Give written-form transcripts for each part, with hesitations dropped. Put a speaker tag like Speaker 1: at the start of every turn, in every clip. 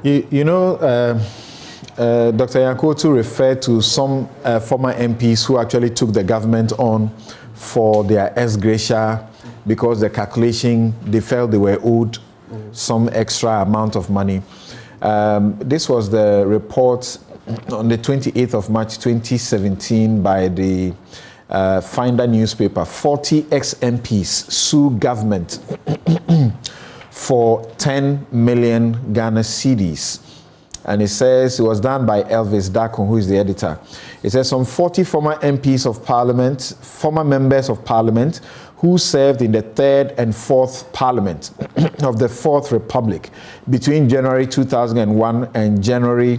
Speaker 1: You know, Dr. Yankotu referred to some former MPs who actually took the government on for their ex-gratia because the calculation, they felt they were owed some extra amount of money. This was the report on the 28th of March 2017 by the Finder newspaper. 40 ex-MPs sue government for 10 million Ghana cedis. And it says it was done by Elvis Dakon, who is the editor. It says some 40 former MPs of Parliament, former members of Parliament, who served in the 3rd and 4th Parliament of the 4th Republic between January 2001 and January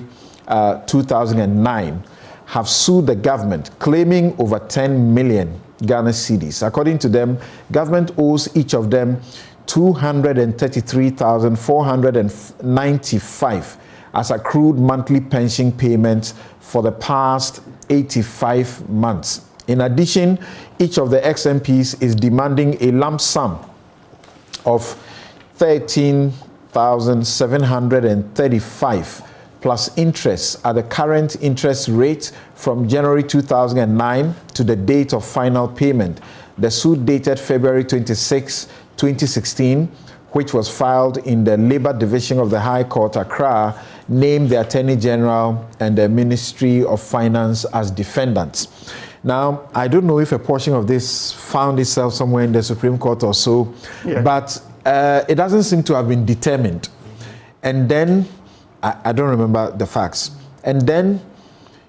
Speaker 1: 2009, have sued the government, claiming over 10 million Ghana cedis. According to them, government owes each of them 233,495 as accrued monthly pension payments for the past 85 months. In addition, each of the ex-MPs is demanding a lump sum of 13,735 plus interest at the current interest rate from January 2009 to the date of final payment. The suit dated February 26, 2016, which was filed in the Labour Division of the High Court, Accra, named the Attorney General and the Ministry of Finance as defendants. Now, I don't know if a portion of this found itself somewhere in the Supreme Court or so, but it doesn't seem to have been determined. And then, I don't remember the facts. And then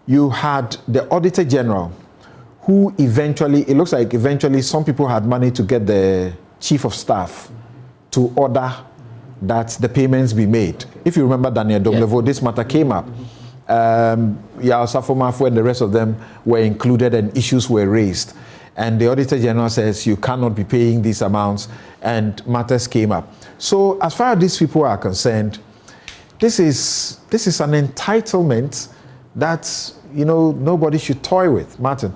Speaker 1: you had the Auditor General, who eventually, it looks like eventually some people had money to get the Chief of Staff to order that the payments be made. If you remember Daniel Domlevo, this matter came up. Safomafu and the rest of them were included and issues were raised. And the Auditor General says you cannot be paying these amounts, and matters came up. So as far as these people are concerned, this is an entitlement that, you know, nobody should toy with. Martin.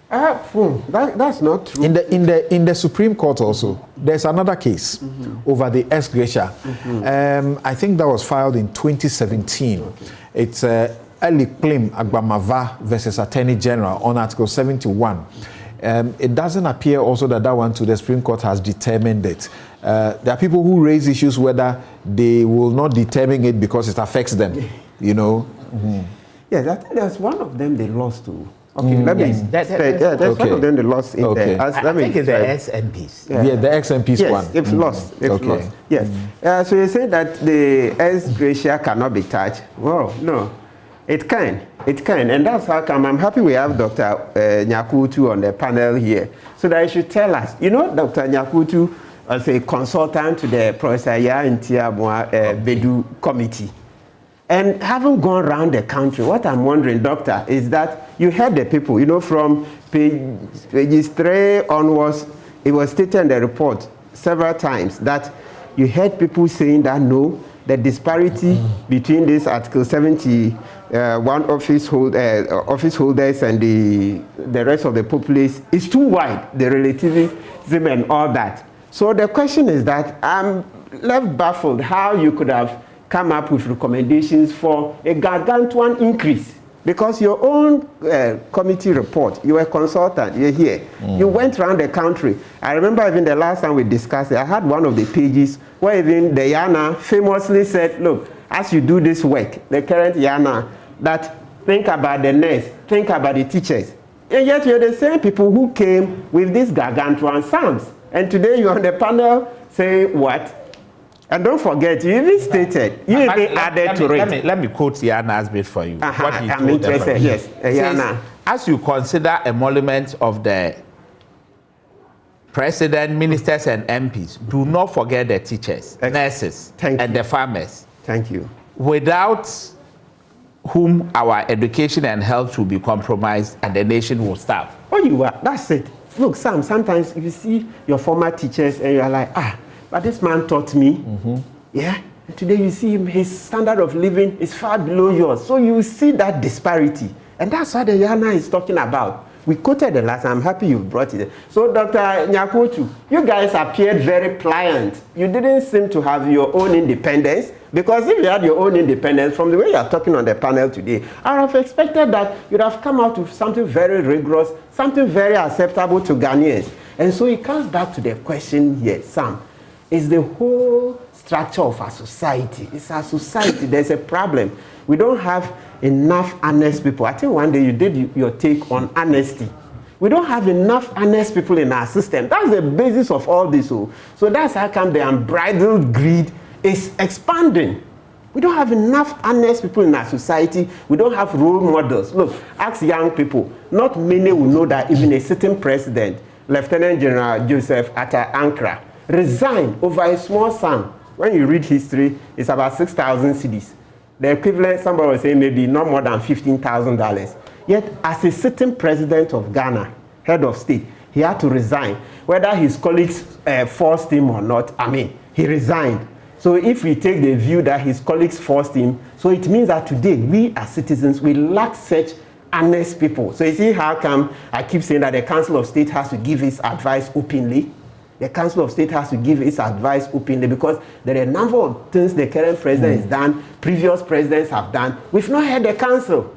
Speaker 2: That's not true.
Speaker 1: In the Supreme Court also, there's another case over the Ex-Gratia. I think that was filed in 2017. It's Eli Klim Agbamava versus Attorney General on Article 71. It doesn't appear also that one to the Supreme Court has determined it. There are people who raise issues whether they will not determine it because it affects them, you know.
Speaker 2: Yes, I think there's one of them they lost to. Okay, let me. There's one of them they lost in there.
Speaker 3: I think it's the ex-MPs.
Speaker 1: Yeah, the ex-MPs one.
Speaker 2: Yes, it's lost. It's lost. Yes. So you say that the ex-gratia cannot be touched. Well, no, it can. It can, and that's how come I'm happy we have Dr. Nyakutu on the panel here, so that he should tell us. You know, Dr. Nyakutu as a consultant to the Professor Ntiamoa Bedu committee. And having gone around the country, what I'm wondering, Doctor, is that you heard the people, you know, from pages 3 onwards, it was stated in the report several times that you heard people saying that no, the disparity between this Article 71 office holders and the rest of the populace is too wide, the relativism and all that. So the question is that I'm left baffled how you could have come up with recommendations for a gargantuan increase, because your own committee report, you were a consultant, you're here, you went around the country. I remember even the last time we discussed it, I had one of the pages where even the Yana famously said, look, as you do this work, the current Yana, that think about the nurse, think about the teachers. And yet you're the same people who came with these gargantuan sums. And today you're on the panel saying what? And don't forget, you even stated, you even added to it.
Speaker 3: Let me quote Yana's bit for you. What he
Speaker 2: I'm interested, yes. Yana.
Speaker 3: As you consider emolument of the president, ministers, and MPs, do not forget the teachers, nurses, and the farmers.
Speaker 2: Thank you.
Speaker 3: Without whom our education and health will be compromised and the nation will starve.
Speaker 2: Oh, you are. That's it. Look, Sam, sometimes if you see your former teachers and you're like, but this man taught me, yeah? And today you see his standard of living is far below yours. So you see that disparity. And that's what the Yana is talking about. We quoted the last. I'm happy you brought it. So, Dr. Nyakutu, you guys appeared very pliant. You didn't seem to have your own independence, because if you had your own independence, from the way you are talking on the panel today, I would have expected that you'd have come out with something very rigorous, something very acceptable to Ghanaians. And so it comes back to the question here, Sam, is the whole structure of our society. It's our society. There's a problem. We don't have enough honest people. I think one day you did your take on honesty. We don't have enough honest people in our system. That's the basis of all this. So that's how come the unbridled greed is expanding. We don't have enough honest people in our society. We don't have role models. Look, ask young people. Not many will know that even a sitting president, Lieutenant General Joseph Atta Ankara, resigned over a small sum. When you read history, it's about 6,000 cedis. The equivalent, somebody was saying, maybe not more than $15,000. Yet, as a sitting president of Ghana, head of state, he had to resign. Whether his colleagues forced him or not, he resigned. So if we take the view that his colleagues forced him, so it means that today, we as citizens, we lack such honest people. So you see how come I keep saying that the Council of State has to give its advice openly? The Council of State has to give its advice openly, because there are a number of things the current president has done, previous presidents have done. We've not heard the Council.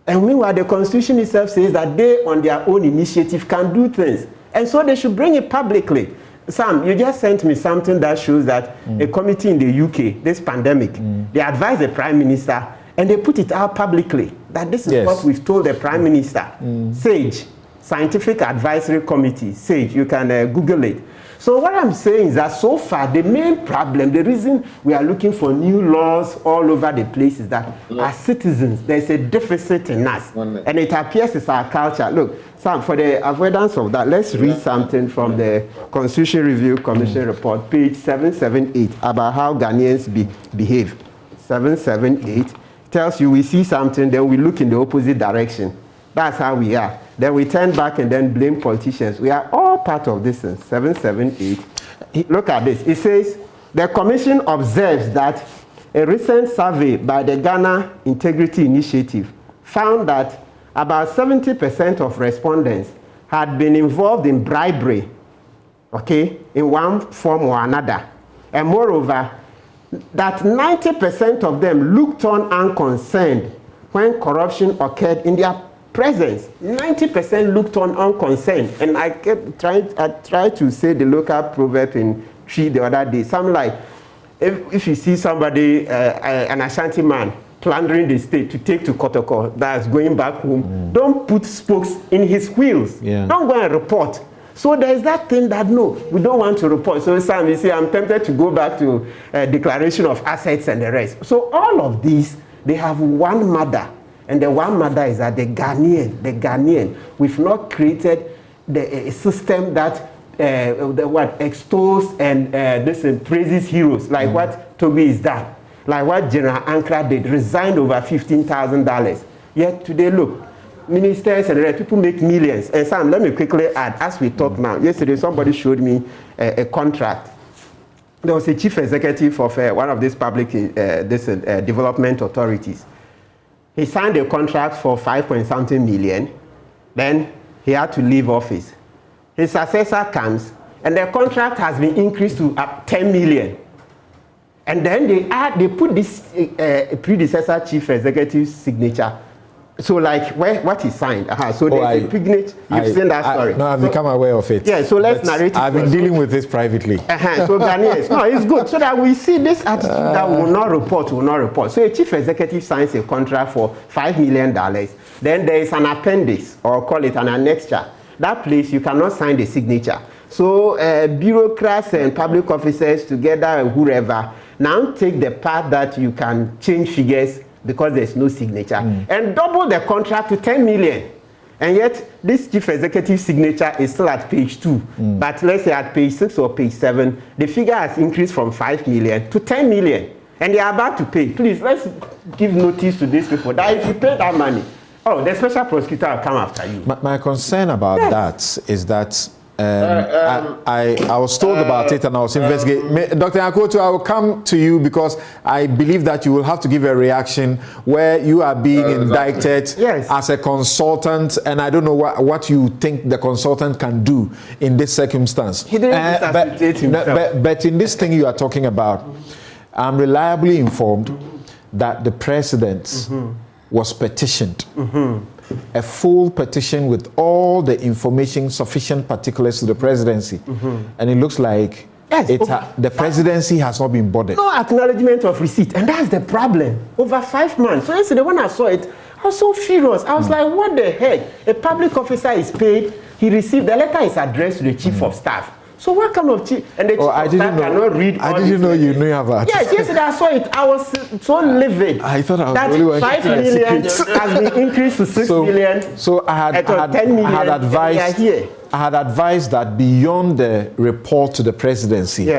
Speaker 2: And meanwhile, the Constitution itself says that they, on their own initiative, can do things. And so they should bring it publicly. Sam, you just sent me something that shows that a committee in the UK, this pandemic, they advised the Prime Minister, and they put it out publicly, that this is what we've told the Prime Minister. SAGE, Scientific Advisory Committee, SAGE, you can Google it. So what I'm saying is that so far, the main problem, the reason we are looking for new laws all over the place is that as citizens, there's a deficit in us. And it appears it's our culture. Look, Sam, for the avoidance of that, let's read something from the Constitution Review Commission report, page 778, about how Ghanaians behave. 778 tells you we see something, then we look in the opposite direction. That's how we are. Then we turn back and then blame politicians. We are all part of this. 778. Look at this. It says, the commission observes that a recent survey by the Ghana Integrity Initiative found that about 70% of respondents had been involved in bribery, in one form or another. And moreover, that 90% of them looked on unconcerned when corruption occurred in their presence. 90% looked on unconcerned. And I tried to say the local proverb in Tree the other day. Something like, if you see somebody, an Ashanti man, plundering the state to take to Kotoko, that's going back home, don't put spokes in his wheels. Don't go and report. So there's that thing that, no, we don't want to report. So Sam, you see, I'm tempted to go back to declaration of assets and the rest. So all of these, they have one mother. And the one mother is that the Ghanaian, we've not created a system that extols and praises heroes, like what Toby is done, like what General Ankara did, resigned over $15,000. Yet today, look, ministers and people make millions. And Sam, let me quickly add, as we talk now, yesterday somebody showed me a contract. There was a chief executive of one of these public development authorities. He signed a contract for 5-point-something million. Then he had to leave office. His successor comes, and the contract has been increased to 10 million. And then they put this predecessor chief executive's signature. So like what he signed. So there's a signature. You've seen that story.
Speaker 1: No, I've become aware of it.
Speaker 2: Yeah, so let's narrate it.
Speaker 1: I've been dealing with this privately.
Speaker 2: So Ghanaians, no, it's good. So that we see this attitude that will not report. So a chief executive signs a contract for $5 million. Then there is an appendix, or call it an annexure. That place, you cannot sign the signature. So bureaucrats and public officers together, whoever, now take the part that you can change figures because there's no signature, and double the contract to 10 million. And yet, this chief executive signature is still at page 2. But let's say at page 6 or page 7, the figure has increased from 5 million to 10 million. And they are about to pay. Please, let's give notice to these people that if you pay that money, the special prosecutor will come after you.
Speaker 1: My concern about that is that I was told about it and I was investigating. Dr. Akoto, I will come to you because I believe that you will have to give a reaction where you are being indicted as a consultant, and I don't know what you think the consultant can do in this circumstance.
Speaker 2: He didn't resuscitate himself.
Speaker 1: But in this thing you are talking about, I'm reliably informed that the president was petitioned. A full petition with all the information, sufficient particulars to the presidency. And it looks like the presidency has not been bothered.
Speaker 2: No acknowledgement of receipt, and that's the problem. Over 5 months. So yesterday when I saw it, I was so furious. I was like, what the heck? A public officer is paid, he received, the letter is addressed to the chief of staff. So what kind of chief? And the chief of staff cannot read.
Speaker 1: I didn't know you knew about it.
Speaker 2: Yes, yesterday I saw it. I was so livid.
Speaker 1: I thought I was
Speaker 2: that
Speaker 1: the only one.
Speaker 2: 5 million has been increased to 6 million.
Speaker 1: So I had
Speaker 2: 10 million.
Speaker 1: I had advised that beyond the report to the presidency,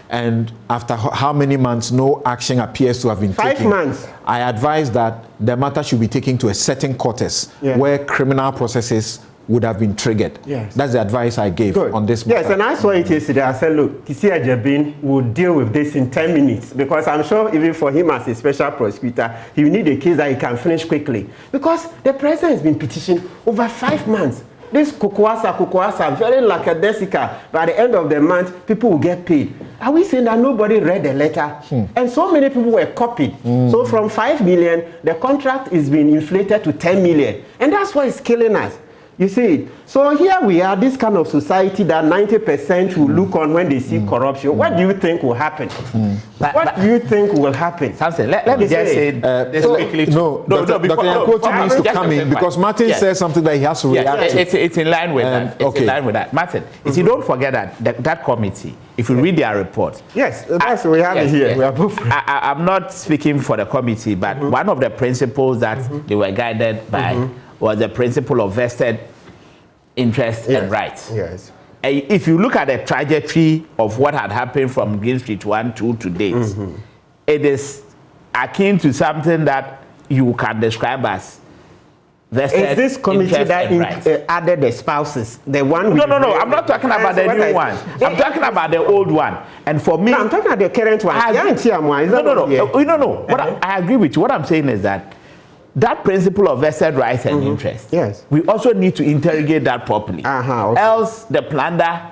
Speaker 1: and after how many months no action appears to have been taken.
Speaker 2: 5 months.
Speaker 1: I advised that the matter should be taken to a certain quarters where criminal processes would have been triggered. That's the advice I gave on this matter.
Speaker 2: Yes, and I saw it yesterday. I said, look, Kisia Jabin will deal with this in 10 minutes because I'm sure even for him as a special prosecutor, he will need a case that he can finish quickly because the president has been petitioned over 5 months. This kukwasa, very lackadaisical. By the end of the month, people will get paid. Are we saying that nobody read the letter? And so many people were copied. So from 5 million, the contract is being inflated to 10 million. And that's what is killing us. You see, so here we are, this kind of society that 90% will look on when they see corruption. What do you think will happen? What do you think will happen?
Speaker 3: Something. Let me just say this quickly.
Speaker 1: Dr. Akoto needs to come in because Martin says something that he has to react to.
Speaker 3: It's in line with that. It's in line with that. Martin, if you don't forget that committee, if you read their report.
Speaker 2: Yes, that's we have it here. We are both.
Speaker 3: I'm not speaking for the committee, but one of the principles that they were guided by was the principle of vested interest and rights. If you look at the trajectory of what had happened from Green Street 1, 2 to date, it is akin to something that you can describe as vested
Speaker 2: is this committee that added the spouses? The one?
Speaker 3: No. I'm not talking about the new ones. I'm talking about the old one. And for me,
Speaker 2: I'm talking about the current one.
Speaker 3: No. I agree with you. What I'm saying is that principle of vested rights and interest, we also need to interrogate that properly. Else the plunder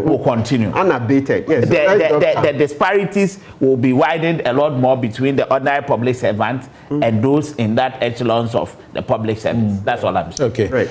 Speaker 3: will continue.
Speaker 2: Unabated.
Speaker 3: The disparities will be widened a lot more between the ordinary public servants and those in that echelons of the public service. That's all I'm saying.
Speaker 1: Okay.